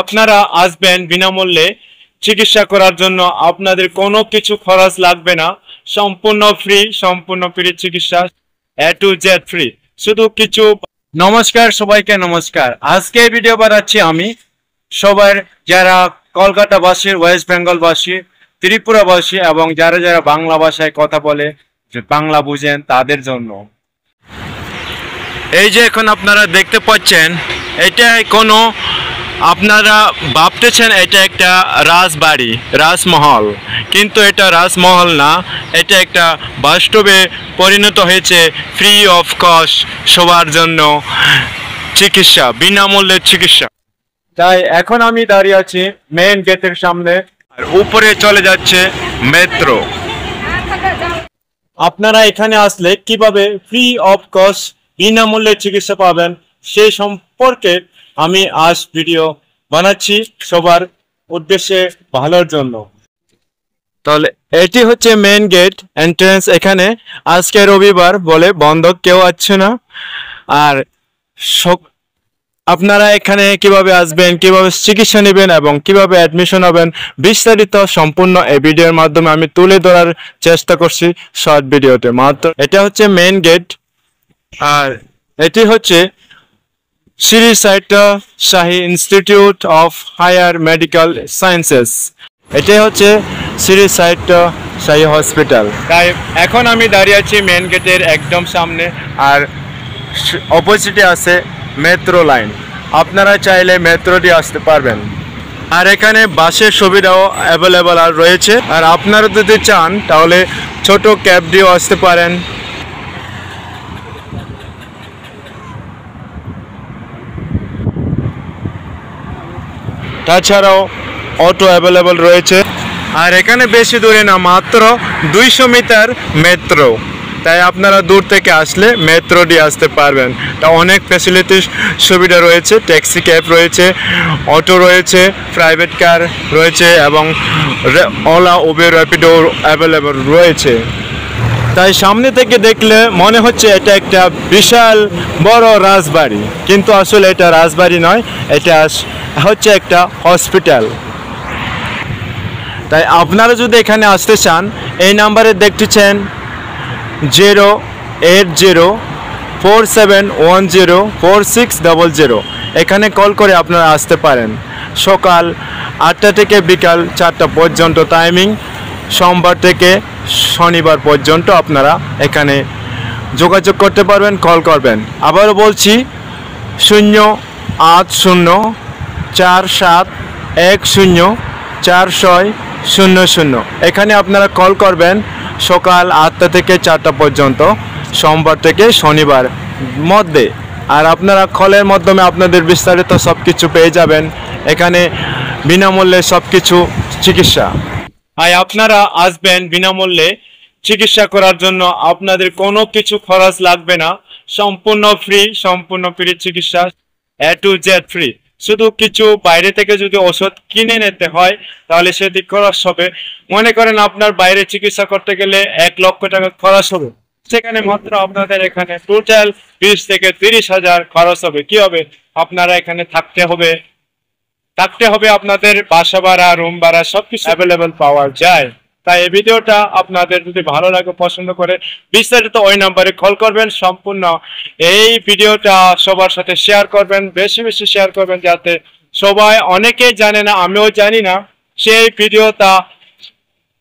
আপনারা আসবেন বিনামূল্যে চিকিৎসা করার জন্য। আপনাদের কোনো কিছু খরচ লাগবে না, সম্পূর্ণ ফ্রি চিকিৎসা, A to Z ফ্রি, শুধু কিছু। নমস্কার সবাইকে, নমস্কার। আজকে ভিডিও বানাচ্ছি আমি সবার, যারা কলকাতাবাসী, ওয়েস্ট বেঙ্গলবাসী, ত্রিপুরাবাসী এবং যারা যারা বাংলা ভাষায় কথা বলে, বাংলা বুঝেন, তাদের জন্য। এই যে এখন আপনারা দেখতে পাচ্ছেন, এটা কোনো, আপনারা ভাবতেছেন এটা একটা রাজবাড়ি, রাজমহল, কিন্তু এটা রাজমহল না, এটা একটা বাস্তবে পরিণত হয়েছে ফ্রি অফ কস্ট সবার জন্য চিকিৎসা, বিনামূল্যে চিকিৎসা। তাই এখন আমি দাঁড়িয়ে আছি মেইন গেটের সামনে, আর উপরে চলে যাচ্ছে মেট্রো। আপনারা এখানে আসলে কিভাবে ফ্রি অফ কস্ট বিনামূল্যে চিকিৎসা পাবেন সেই সম্পর্কে আমি আজ ভিডিও বানাচ্ছি সবার উদ্দেশ্যে, ভালোর জন্য। তাহলে এটি হচ্ছে মেইন গেট, এন্ট্রেন্স। এখানে আজকে রবিবার বলে বন্ধ, কেউ আসছে না। আর আপনারা এখানে কিভাবে আসবেন, কিভাবে চিকিৎসা নেবেন এবং কিভাবে অ্যাডমিশন হবেন, বিস্তারিত সম্পূর্ণ এই ভিডিওর মাধ্যমে আমি তুলে ধরার চেষ্টা করছি শর্ট ভিডিওতে মাত্র। এটা হচ্ছে মেইন গেট, আর এটি হচ্ছে Shri Sathya Sai institute of higher medical sciences. এটাই হচ্ছে শ্রী সত্য সাই হসপিটাল। তাই এখন আমি দাঁড়িয়ে আছি মেইন গেটের একদম সামনে, আর অপোজিটে আছে মেট্রো লাইন। আপনারা চাইলে মেট্রো দিয়ে আসতে পারবেন, আর এখানে বাসের সুবিধাও অ্যাভেলেবল আর রয়েছে। আর আপনারা যদি চান তাহলে ছোট ক্যাব দিয়েও আসতে পারেন। তাছাড়াও অটো অ্যাভেলেবল রয়েছে। আর এখানে বেশি দূরে না, মাত্র 200 মিটার মেট্রো। তাই আপনারা দূর থেকে আসলে মেট্রো দিয়ে আসতে পারবেন। তা অনেক ফ্যাসিলিটিস সুবিধা রয়েছে, ট্যাক্সি ক্যাব রয়েছে, অটো রয়েছে, প্রাইভেট কার রয়েছে এবং ওলা, উবের, র্যাপিডো অ্যাভেলেবল রয়েছে। তাই সামনে থেকে দেখলে মনে হচ্ছে এটা একটা বিশাল বড় রাজবাড়ি, কিন্তু আসলে এটা রাজবাড়ি নয়, এটা হচ্ছে একটা হসপিটাল। তাই আপনারা যদি এখানে আসতে চান, এই নাম্বারে দেখতেছেন 08047104600, এখানে কল করে আপনারা আসতে পারেন। সকাল 8টা থেকে বিকাল 4টা পর্যন্ত টাইমিং, সোমবার থেকে শনিবার পর্যন্ত আপনারা এখানে যোগাযোগ করতে পারবেন, কল করবেন। আবারও বলছি 08047104600, এখানে আপনারা কল করবেন সকাল 8টা থেকে 4টা পর্যন্ত, সোমবার থেকে শনিবার মধ্যে। আর আপনারা কলের মাধ্যমে আপনাদের বিস্তারিত সব কিছু পেয়ে যাবেন, এখানে বিনামূল্যে সব কিছু চিকিৎসা। আপনারা আসবেন বিনামূল্যে চিকিৎসা করার জন্য, আপনাদের কোনো কিছু খরচ লাগবে না, সম্পূর্ণ ফ্রি চিকিৎসা, A to Z ফ্রি। শুধু কিছু বাইরে থেকে যদি ওষুধ কিনে নিতে হয় তাহলে সেটি খরচ হবে। মনে করেন আপনার বাইরে চিকিৎসা করতে গেলে 1 লক্ষ টাকা খরচ হবে, সেখানে মাত্র আপনাদের এখানে টোটাল 20 থেকে 30,000 খরচ হবে। কি হবে? আপনারা এখানে থাকতে হবে, আপনাদের বাসা ভাড়া, রুম ভাড়া সবকিছু অ্যাভেলেবল পাওয়া যায়। তাই এই ভিডিওটা আপনাদের যদি ভালো লাগে, পছন্দ করে, বিস্তারিত ওই নাম্বারে কল করবেন। সম্পূর্ণ এই ভিডিওটা সবার সাথে শেয়ার করবেন, বেশি বেশি শেয়ার করবেন, যাতে সবাই, অনেকেই জানে না, আমিও জানি না, সেই ভিডিওটা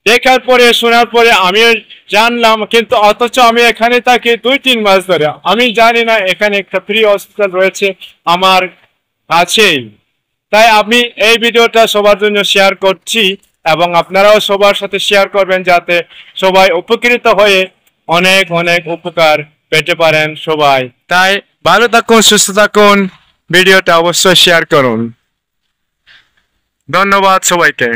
দেখার পরে, শোনার পরে আমিও জানলাম, কিন্তু অথচ আমি এখানে থাকি 2-3 মাস ধরে, আমি জানি না এখানে একটা ফ্রি হসপিটাল রয়েছে আমার কাছেই। তাই আমি এই ভিডিওটা সবার জন্য শেয়ার করছি, এবং আপনারাও সবার সাথে শেয়ার করবেন, যাতে সবাই উপকৃত হয়ে অনেক অনেক উপকার পেতে পারেন সবাই। তাই ভালো থাকুন, সুস্থ থাকুন, ভিডিওটা অবশ্যই শেয়ার করুন। ধন্যবাদ সবাইকে।